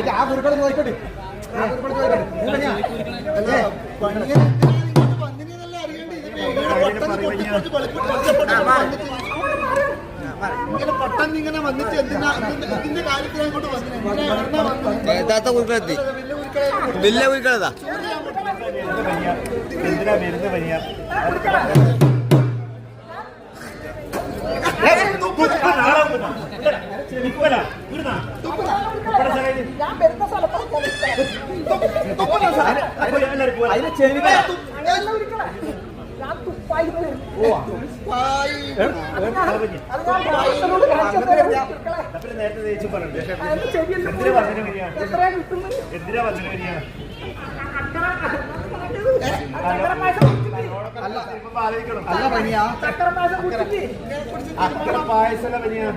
ആ കുരുക്കളെ നോക്കട്ടെ ഇങ്ങനെ പെട്ടെന്ന് ഇങ്ങനെ വന്നിട്ട് എന്തിനാ ഇതിന്റെ കാര്യത്തിൽ അങ്ങോട്ട് വന്നിട്ട് കുരുക്കളെത്തി വലിയ കുരുക്കളതാ എന്തിനാ വരുന്ന പനിയാ നേരത്തെ തേച്ചു പറഞ്ഞു എന്തിനാ പറഞ്ഞു വരിക അല്ല പനിയാ പായസല്ല പനിയാ